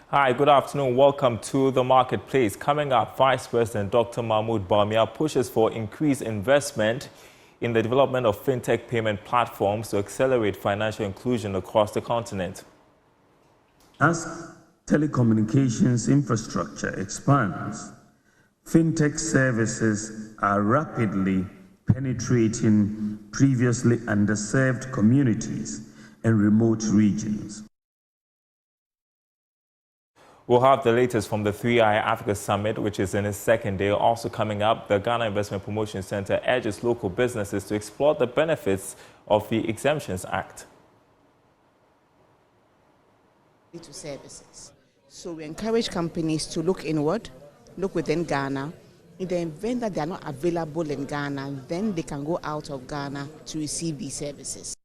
Hi, good afternoon. Welcome to the marketplace. Coming up, Vice President Dr. Mahmoud Bawumia pushes for increased investment in the development of fintech payment platforms to accelerate financial inclusion across the continent. As telecommunications infrastructure expands, fintech services are rapidly penetrating previously underserved communities and remote regions. We'll have the latest from the 3i Africa Summit, which is in its second day. Also coming up, the Ghana Investment Promotion Center urges local businesses to explore the benefits of the Exemptions Act. To services. So we encourage companies to look inward, look within Ghana. In the event that they are not available in Ghana, then they can go out of Ghana to receive these services.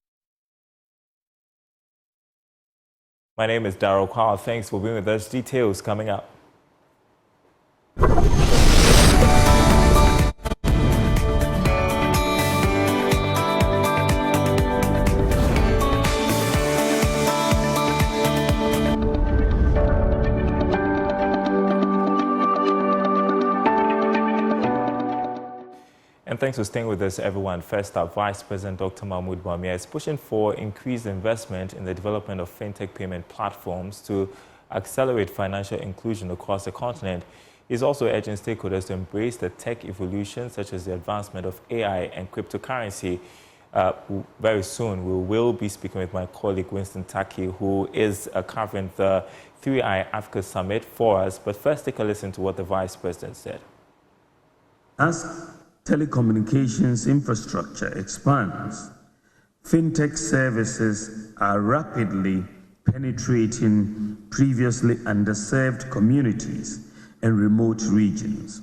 My name is Daryl Kwao. Thanks for being with us. Details coming up. And thanks for staying with us, everyone. First up, Vice President Dr. Mahmoud Bawumia is pushing for increased investment in the development of fintech payment platforms to accelerate financial inclusion across the continent. He's also urging stakeholders to embrace the tech evolution, such as the advancement of AI and cryptocurrency. Very soon, we will be speaking with my colleague Winston Taki, who is covering the 3i Africa Summit for us. But first, take a listen to what the Vice President said. As telecommunications infrastructure expands, fintech services are rapidly penetrating previously underserved communities and remote regions.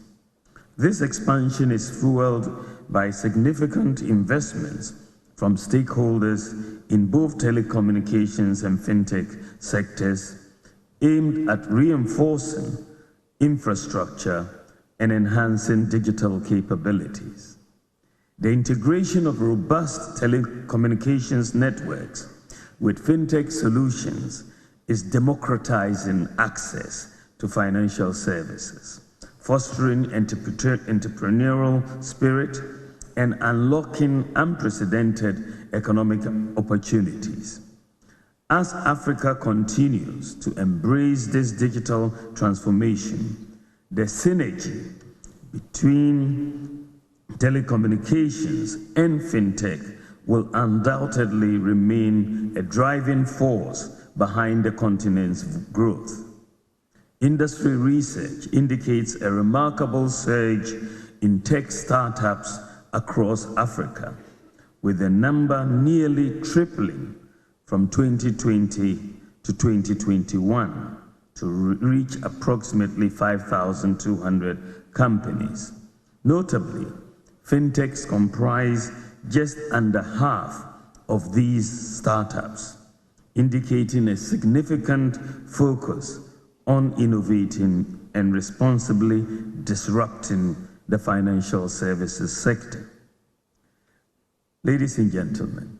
This expansion is fueled by significant investments from stakeholders in both telecommunications and fintech sectors aimed at reinforcing infrastructure and enhancing digital capabilities. The integration of robust telecommunications networks with fintech solutions is democratizing access to financial services, fostering entrepreneurial spirit, and unlocking unprecedented economic opportunities. As Africa continues to embrace this digital transformation, the synergy between telecommunications and fintech will undoubtedly remain a driving force behind the continent's growth. Industry research indicates a remarkable surge in tech startups across Africa, with the number nearly tripling from 2020 to 2021. To reach approximately 5,200 companies. Notably, fintechs comprise just under half of these startups, indicating a significant focus on innovating and responsibly disrupting the financial services sector. Ladies and gentlemen,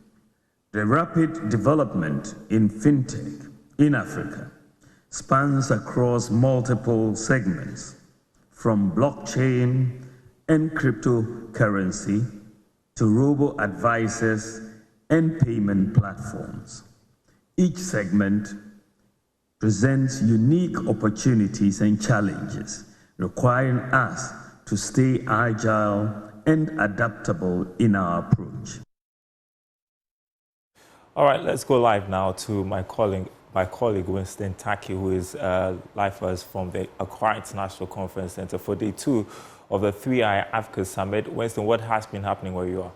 the rapid development in fintech in Africa spans across multiple segments, from blockchain and cryptocurrency to robo-advisors and payment platforms. Each segment presents unique opportunities and challenges, requiring us to stay agile and adaptable in our approach. All right, let's go live now to my colleague Winston Taki, who is live for us from the Accra International Conference Center for day 2 of the 3i Africa Summit. Winston, what has been happening where you are?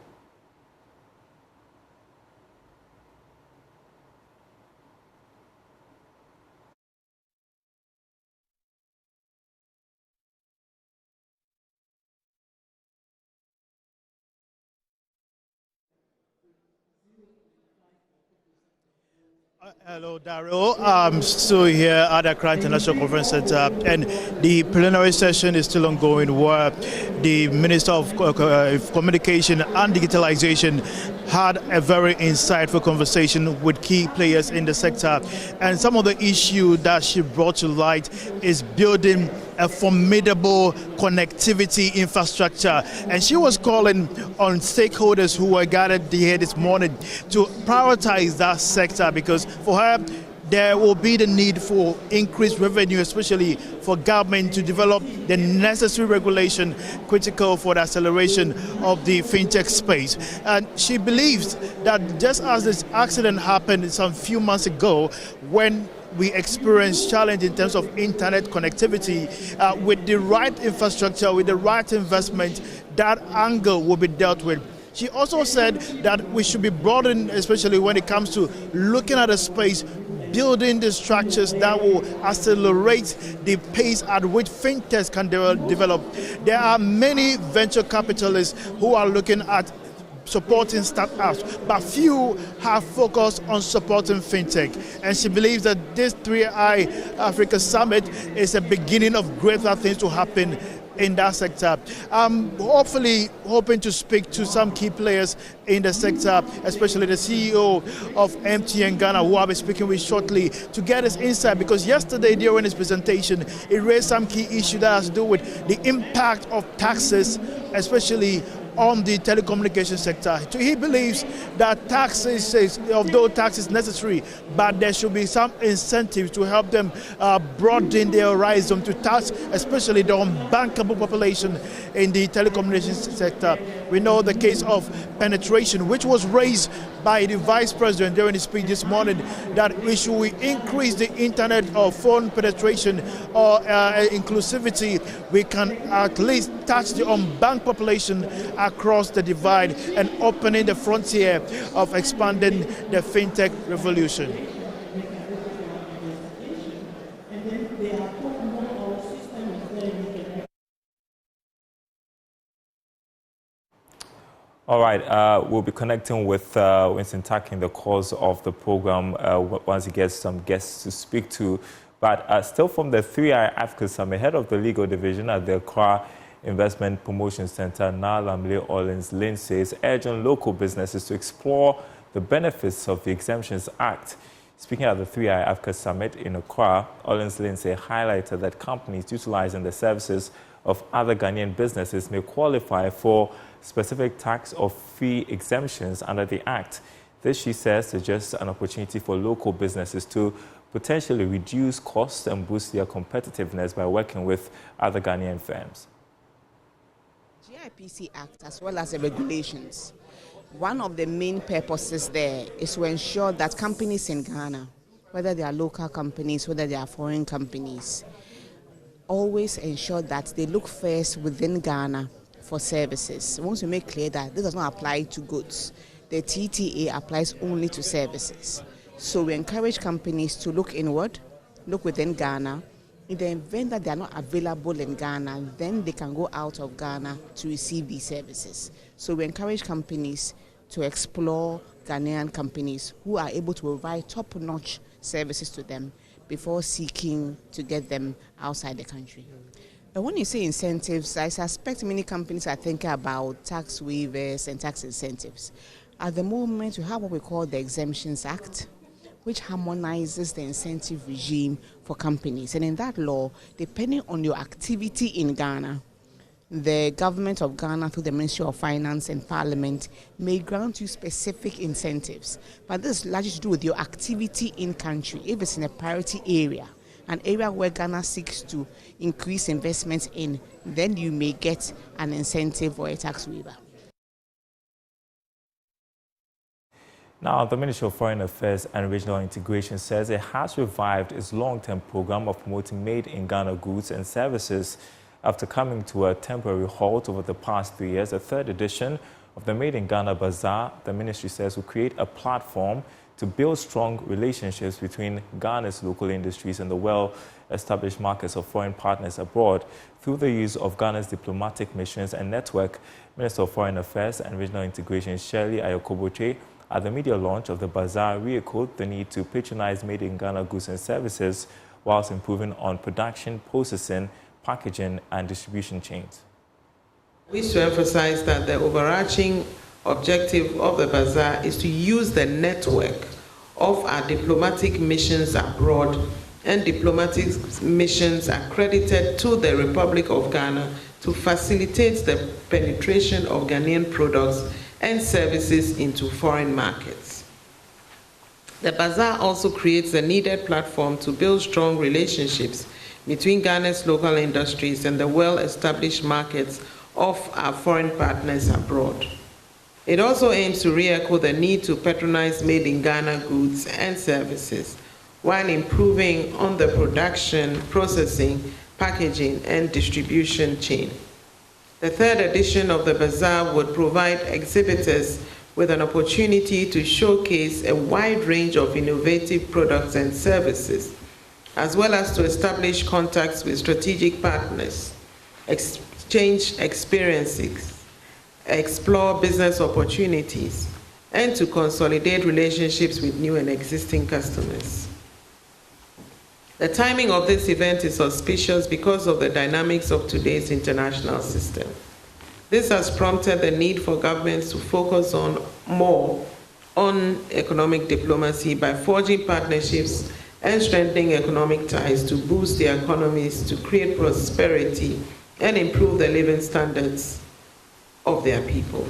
Hello, Daryl. I'm still here at the Accra International Conference Center, and the plenary session is still ongoing, where the Minister of Communication and Digitalization had a very insightful conversation with key players in the sector. And some of the issues that she brought to light is building a formidable connectivity infrastructure. And she was calling on stakeholders who were gathered here this morning to prioritize that sector, because for her, there will be the need for increased revenue, especially for government to develop the necessary regulation critical for the acceleration of the fintech space. And she believes that just as this accident happened some few months ago, when we experienced challenge in terms of internet connectivity, with the right infrastructure, with the right investment, that angle will be dealt with. She also said that we should be broadened, especially when it comes to looking at a space, building the structures that will accelerate the pace at which fintechs can develop. There are many venture capitalists who are looking at supporting startups, but few have focused on supporting fintech. And she believes that this 3i Africa Summit is a beginning of greater things to happen in that sector. I'm hopefully hoping to speak to some key players in the sector, especially the CEO of MTN Ghana, who I'll be speaking with shortly, to get his insight, because yesterday during his presentation, it raised some key issues that has to do with the impact of taxes, especially on the telecommunication sector. He believes that taxes, although tax is necessary, but there should be some incentives to help them broaden their horizon to tax, especially the unbankable population in the telecommunications sector. We know the case of penetration, which was raised by the Vice President during his speech this morning, that we should increase the internet or phone penetration or inclusivity, we can at least touch the unbanked population across the divide and opening the frontier of expanding the fintech revolution. All right, we'll be connecting with Winston Tuck in the course of the program once he gets some guests to speak to. But still from the 3i Africa Summit, head of the legal division at the Accra Investment Promotion Center, Nalamle Orleans Lynn, says urging local businesses to explore the benefits of the Exemptions Act. Speaking at the 3i Africa Summit in Accra, Orleans Lynn highlighted that companies utilizing the services of other Ghanaian businesses may qualify for specific tax or fee exemptions under the Act. This, she says, suggests an opportunity for local businesses to potentially reduce costs and boost their competitiveness by working with other Ghanaian firms. GNPC Act, as well as the regulations, one of the main purposes there is to ensure that companies in Ghana, whether they are local companies, whether they are foreign companies, always ensure that they look first within Ghana for services. We want to make clear that this does not apply to goods. The TTA applies only to services. So we encourage companies to look inward, look within Ghana. In the event that they are not available in Ghana, then they can go out of Ghana to receive these services. So we encourage companies to explore Ghanaian companies who are able to provide top-notch services to them before seeking to get them outside the country. And when you say incentives, I suspect many companies are thinking about tax waivers and tax incentives. At the moment, we have what we call the Exemptions Act, which harmonizes the incentive regime for companies. And in that law, depending on your activity in Ghana, the government of Ghana, through the Ministry of Finance and Parliament, may grant you specific incentives. But this is largely to do with your activity in country. If it's in a priority area, an area where Ghana seeks to increase investments in, then you may get an incentive or a tax waiver. Now, the Ministry of Foreign Affairs and Regional Integration says it has revived its long-term program of promoting made-in-Ghana goods and services after coming to a temporary halt over the past 3 years. The third edition of the Made in Ghana Bazaar, the ministry says, will create a platform to build strong relationships between Ghana's local industries and the well-established markets of foreign partners abroad through the use of Ghana's diplomatic missions and network. Minister of Foreign Affairs and Regional Integration Shirley Ayokoboche at the media launch of the bazaar re-echoed the need to patronize made-in-Ghana goods and services whilst improving on production, processing, packaging and distribution chains. We wish to emphasize that the overarching objective of the bazaar is to use the network of our diplomatic missions abroad and diplomatic missions accredited to the Republic of Ghana to facilitate the penetration of Ghanaian products and services into foreign markets. The bazaar also creates the needed platform to build strong relationships between Ghana's local industries and the well-established markets of our foreign partners abroad. It also aims to re-echo the need to patronize made-in-Ghana goods and services while improving on the production, processing, packaging, and distribution chain. The third edition of the bazaar would provide exhibitors with an opportunity to showcase a wide range of innovative products and services, as well as to establish contacts with strategic partners, exchange experiences, explore business opportunities, and to consolidate relationships with new and existing customers. The timing of this event is auspicious because of the dynamics of today's international system. This has prompted the need for governments to focus more on economic diplomacy by forging partnerships and strengthening economic ties to boost their economies, to create prosperity and improve the living standards of their people.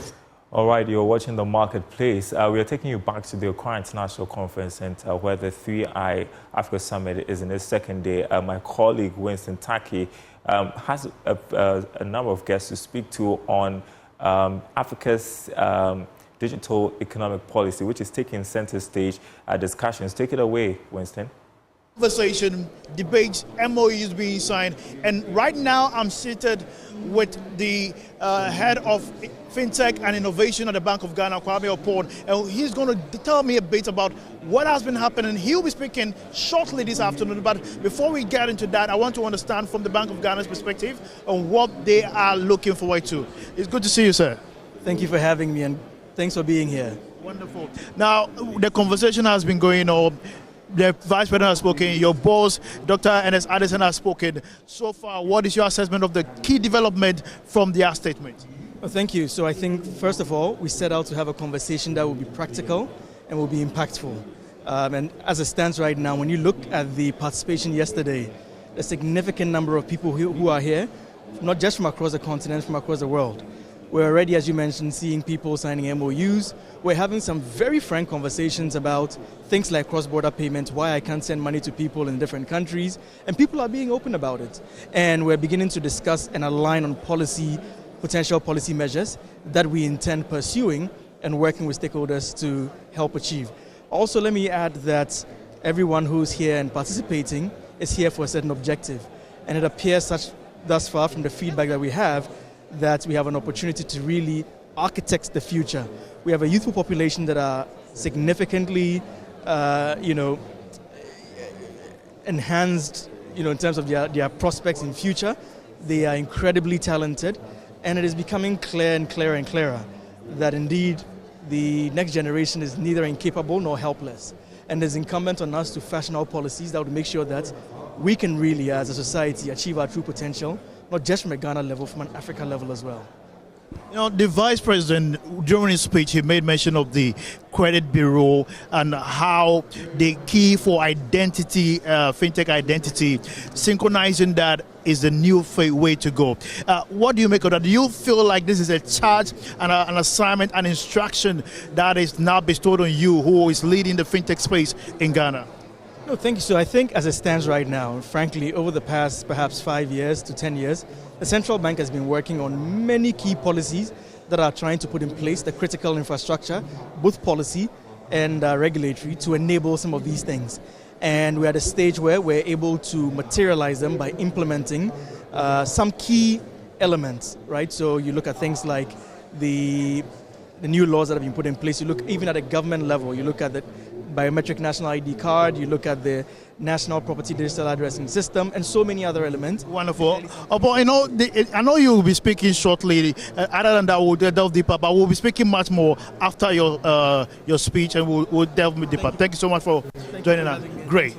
All right, you're watching The Marketplace. We are taking you back to the Accra International Conference Center where the 3i Africa Summit is in its second day. My colleague Winston Taki has a number of guests to speak to on Africa's digital economic policy, which is taking center stage discussions. Take it away, Winston. Conversation, debates, MOUs being signed, and right now I'm seated with the head of FinTech and Innovation at the Bank of Ghana, Kwame Opon, and he's going to tell me a bit about what has been happening. He'll be speaking shortly this afternoon, but before we get into that, I want to understand from the Bank of Ghana's perspective on what they are looking forward to. It's good to see you, sir. Thank you for having me, and thanks for being here. Wonderful. Now, the conversation has been going on. The Vice President has spoken, your boss, Dr. Ernest Addison, has spoken. So far, what is your assessment of the key development from their statement? Well, thank you. So I think, first of all, we set out to have a conversation that will be practical and will be impactful. And as it stands right now, when you look at the participation yesterday, a significant number of people who are here, not just from across the continent, from across the world. We're already, as you mentioned, seeing people signing MOUs. We're having some very frank conversations about things like cross-border payments, why I can't send money to people in different countries, and people are being open about it. And we're beginning to discuss and align on potential policy measures that we intend pursuing and working with stakeholders to help achieve. Also, let me add that everyone who's here and participating is here for a certain objective. And it appears thus far from the feedback that we have an opportunity to really architect the future. We have a youthful population that are significantly, enhanced, in terms of their prospects in future. They are incredibly talented, and it is becoming clear and clearer and clearer that indeed the next generation is neither incapable nor helpless. And it's incumbent on us to fashion our policies that would make sure that we can really, as a society, achieve our true potential, not just from a Ghana level, from an Africa level as well. The Vice President, during his speech, he made mention of the credit bureau and how the key for identity, fintech identity, synchronizing that is the new way to go. What do you make of that? Do you feel like this is a charge and an assignment, an instruction that is now bestowed on you, who is leading the fintech space in Ghana? No, thank you. So I think as it stands right now, frankly, over the past perhaps 5 years to 10 years, the central bank has been working on many key policies that are trying to put in place the critical infrastructure, both policy and regulatory, to enable some of these things. And we're at a stage where we're able to materialize them by implementing some key elements, right? So you look at things like the new laws that have been put in place. You look even at a government level, you look at the biometric national ID card, you look at the national property digital addressing system, and so many other elements. Wonderful. But I know you will be speaking shortly. Other than that, we'll delve deeper, but we'll be speaking much more after your speech, and we'll delve deeper. Thank you so much for joining us. Great.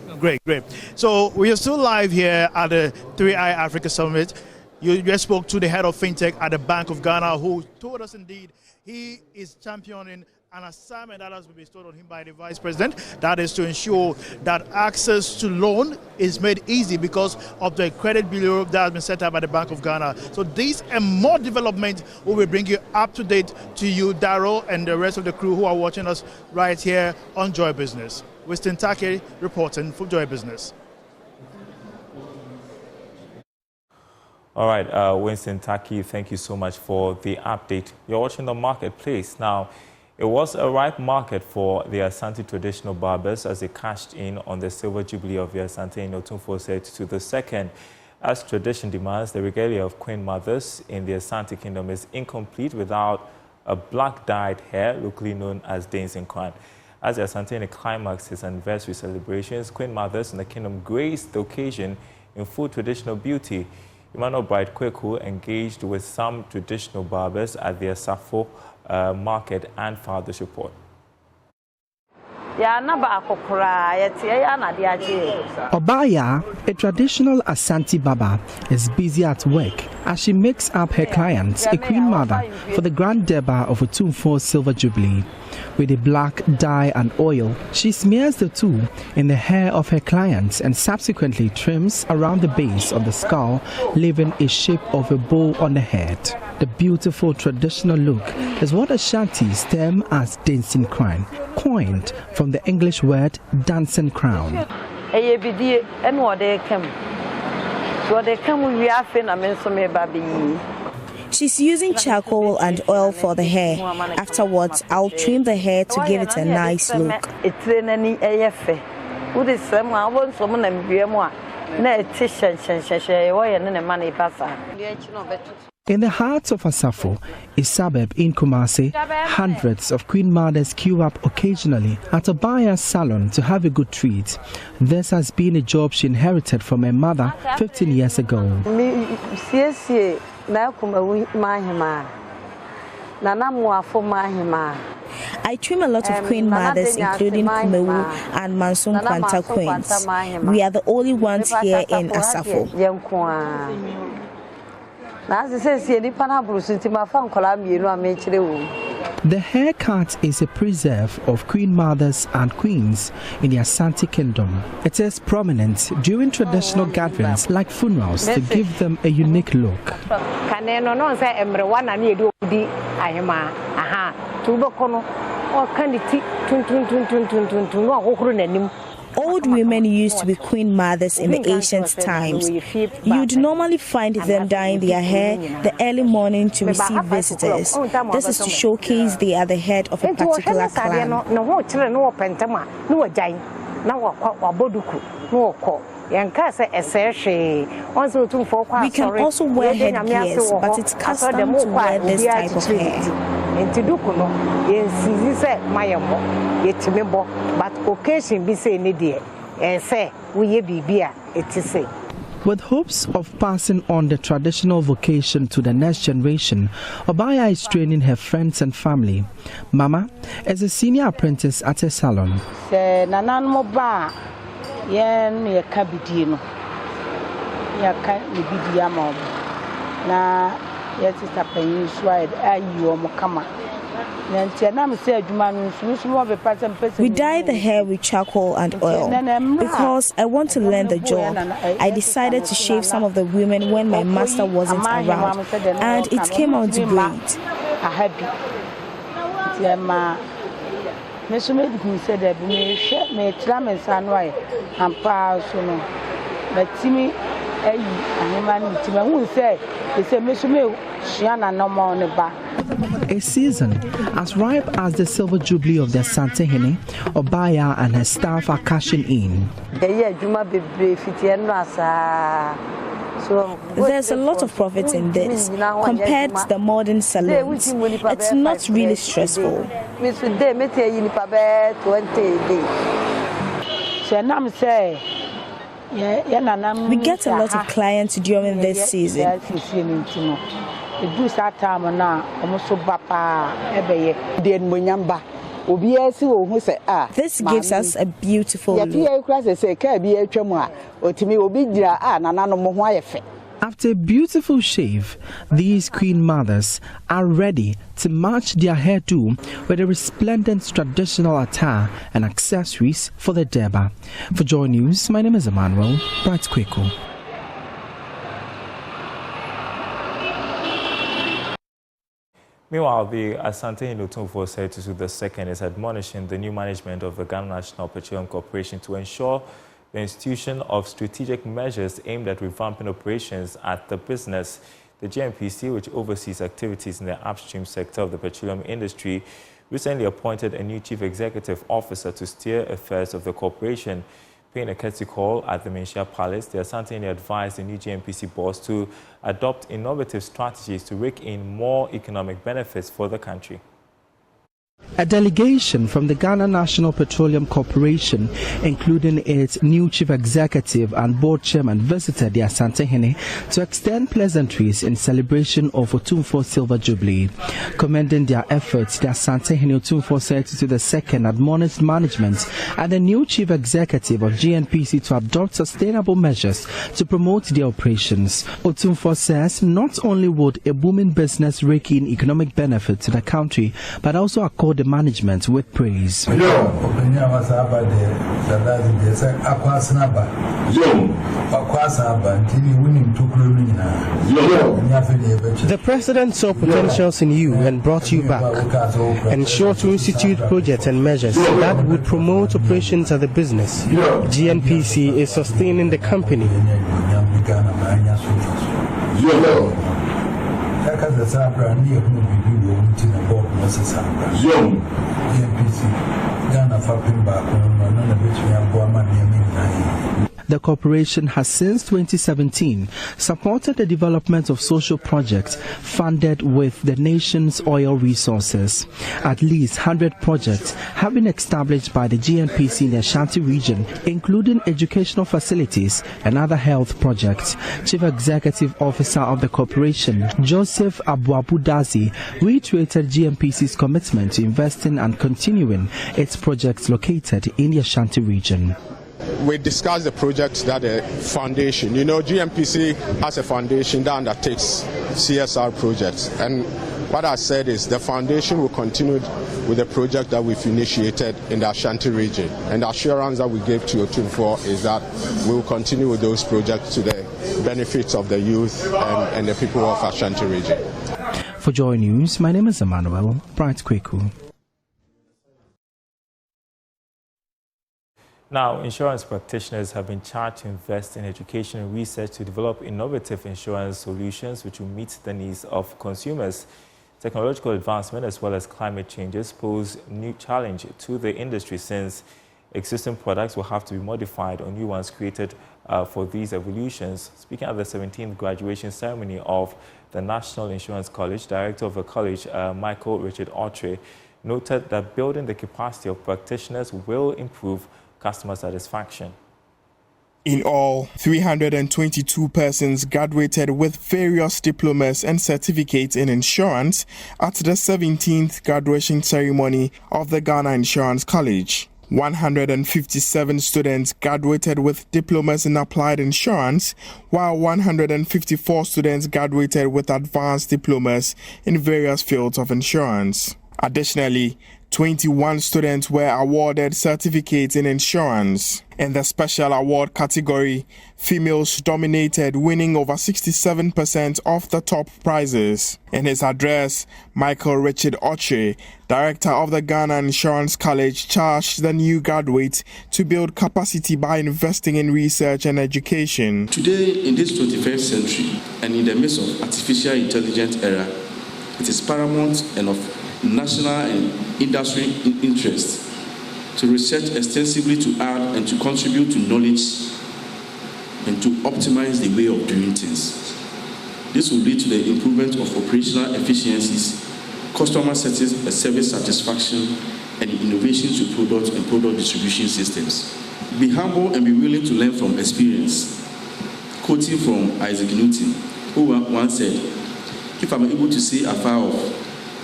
So we are still live here at the 3i Africa Summit. You just spoke to the head of fintech at the Bank of Ghana, who told us indeed he is championing an assignment that has been bestowed on him by the Vice President. That is to ensure that access to loan is made easy because of the credit bureau that has been set up by the Bank of Ghana. So these and more development will bring you up to date to you, Daryl, and the rest of the crew who are watching us right here on Joy Business. Winston Take reporting for Joy Business. All right, Winston Taki, thank you so much for the update. You're watching the marketplace. Now, it was a ripe market for the Asante traditional barbers as they cashed in on the silver jubilee of the Asantehene Otumfuo said to the second. As tradition demands, the regalia of queen mothers in the Asante Kingdom is incomplete without a black-dyed hair, locally known as dancing crown. As the Asantehene climaxed its anniversary celebrations, queen mothers in the kingdom graced the occasion in full traditional beauty. Emmanuel Bright Kweku engaged with some traditional barbers at the Asafo market and filed this report. Obaya, a traditional Asante Baba, is busy at work as she makes up her clients, a queen mother, for the Grand Durbar of Otumfuo Silver Jubilee. With a black dye and oil, she smears the two in the hair of her clients and subsequently trims around the base of the skull, leaving a shape of a bow on the head. The beautiful traditional look is what Ashantis term as dancing crown, coined from the English word dancing crown. She's using charcoal and oil for the hair. Afterwards, I'll trim the hair to give it a nice look. In the heart of Asafo, a suburb in Kumasi, hundreds of queen mothers queue up occasionally at Obaya's salon to have a good treat. This has been a job she inherited from her mother 15 years ago. I trim a lot of queen mothers, including Kumewu and Mansun Kwanta queens. We are the only ones here in Asafo. The haircut is a preserve of queen mothers and queens in the Asante Kingdom. It is prominent during traditional gatherings like funerals to give them a unique look. Old women used to be queen mothers in the ancient times. You'd normally find them dyeing their hair the early morning to receive visitors. This is to showcase they are the head of a particular clan. We can also wear headgears, but it's custom to wear this type of hair. With hopes of passing on the traditional vocation to the next generation, Obaya is training her friends and family. Mama is a senior apprentice at a salon. We dye the hair with charcoal and oil. Because I want to learn the job, I decided to shave some of the women when my master wasn't around, and it came out great. A season as ripe as the silver jubilee of the Asantehene, Obaya and her staff are cashing in. There's a lot of profit in this compared to the modern salons. It's not really stressful. We get a lot of clients during this season. This gives us a beautiful look. After a beautiful shave, these queen mothers are ready to match their hairdo with a resplendent traditional attire and accessories for the Durbar. For Joy News, my name is Emmanuel Bright Kweko. Meanwhile, the Asantehene Otumfuo Setusu II is admonishing the new management of the Ghana National Petroleum Corporation to ensure the institution of strategic measures aimed at revamping operations at the business. The GNPC, which oversees activities in the upstream sector of the petroleum industry, recently appointed a new chief executive officer to steer affairs of the corporation. Paying a courtesy call at the Menchia Palace, the Asantehene advised the new GNPC boss to adopt innovative strategies to rake in more economic benefits for the country. A delegation from the Ghana National Petroleum Corporation, including its new chief executive and board chairman, visited the Asantehene to extend pleasantries in celebration of Otumfuo Silver Jubilee. Commending their efforts, the Asantehene Otumfuo Setusu II admonished management and the new chief executive of GNPC to adopt sustainable measures to promote their operations. Otumfuo says not only would a booming business rake in economic benefit to the country, but also accord the management with praise. The president saw potentials in you and brought you back, ensured to institute projects and measures that would promote operations at the business. GNPC is sustaining the company. The corporation has since 2017 supported the development of social projects funded with the nation's oil resources. At least 100 projects have been established by the GNPC in the Ashanti region, including educational facilities and other health projects. Chief Executive Officer of the corporation, Joseph Abuabudazi, reiterated GNPC's commitment to investing and continuing its projects located in the Ashanti region. We discussed the projects that the foundation, GNPC has a foundation that undertakes CSR projects. And what I said is the foundation will continue with the project that we've initiated in the Ashanti region. And the assurance that we gave to Otumfuo is that we will continue with those projects to the benefits of the youth and the people of Ashanti region. For Joy News, my name is Emmanuel Bright Kweko. Now, insurance practitioners have been charged to invest in education and research to develop innovative insurance solutions which will meet the needs of consumers. Technological advancement as well as climate changes pose new challenge to the industry, since existing products will have to be modified or new ones created for these evolutions. Speaking at the 17th graduation ceremony of the National Insurance College, Director of the college, Michael Richard Autry, noted that building the capacity of practitioners will improve customer satisfaction. In all, 322 persons graduated with various diplomas and certificates in insurance at the 17th graduation ceremony of the Ghana Insurance College. 157 students graduated with diplomas in applied insurance, while 154 students graduated with advanced diplomas in various fields of insurance. Additionally, 21 students were awarded certificates in insurance. In the special award category, females dominated, winning over 67% of the top prizes. In his address, Michael Richard Autry, director of the Ghana Insurance College, charged the new graduates to build capacity by investing in research and education. Today, in this 21st century, and in the midst of artificial intelligence era, it is paramount and of national and industry interest to research extensively, to add and to contribute to knowledge and to optimize the way of doing things. This will lead to the improvement of operational efficiencies, customer service satisfaction, and innovation to product and product distribution systems. Be humble and be willing to learn from experience. Quoting from Isaac Newton, who once said, "If I'm able to see afar off,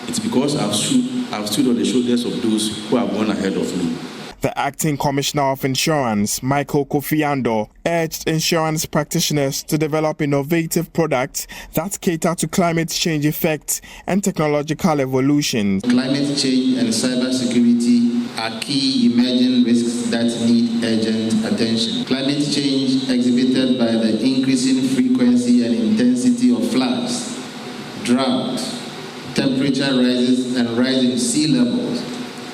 it's because I've stood on the shoulders of those who have gone ahead of me." The Acting Commissioner of Insurance, Michael Kofi Ando, urged insurance practitioners to develop innovative products that cater to climate change effects and technological evolution. Climate change and cybersecurity are key emerging risks that need urgent attention. Climate change, exhibited by the increasing frequency and intensity of floods, drought, temperature rises, and rising sea levels,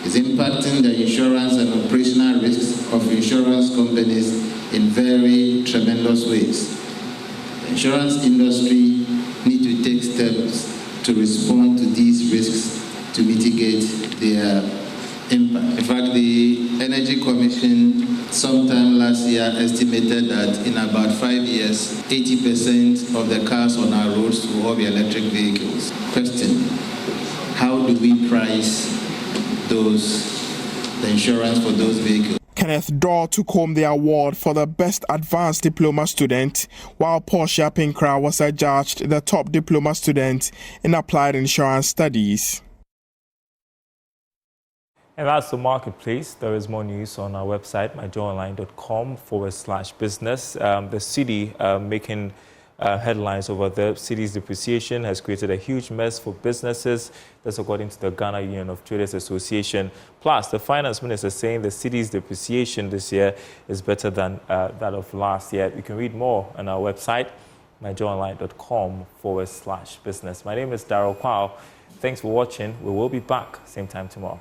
is impacting the insurance and operational risks of insurance companies in very tremendous ways. The insurance industry needs to take steps to respond to these risks to mitigate their impact. In fact, the Energy Commission sometime last year estimated that in about 5 years, 80% of the cars on our roads will all be electric vehicles. Question: how do we price the insurance for those vehicles? Kenneth Dorr took home the award for the best advanced diploma student, while Portia Pinkra was adjudged the top diploma student in applied insurance studies. And that's the marketplace. There is more news on our website, myjoyonline.com/business. The city making headlines over the city's depreciation has created a huge mess for businesses. That's according to the Ghana Union of Traders Association. Plus, the finance minister is saying the city's depreciation this year is better than that of last year. You can read more on our website, myjoyonline.com/business. My name is Darryl Kwao. Thanks for watching. We will be back same time tomorrow.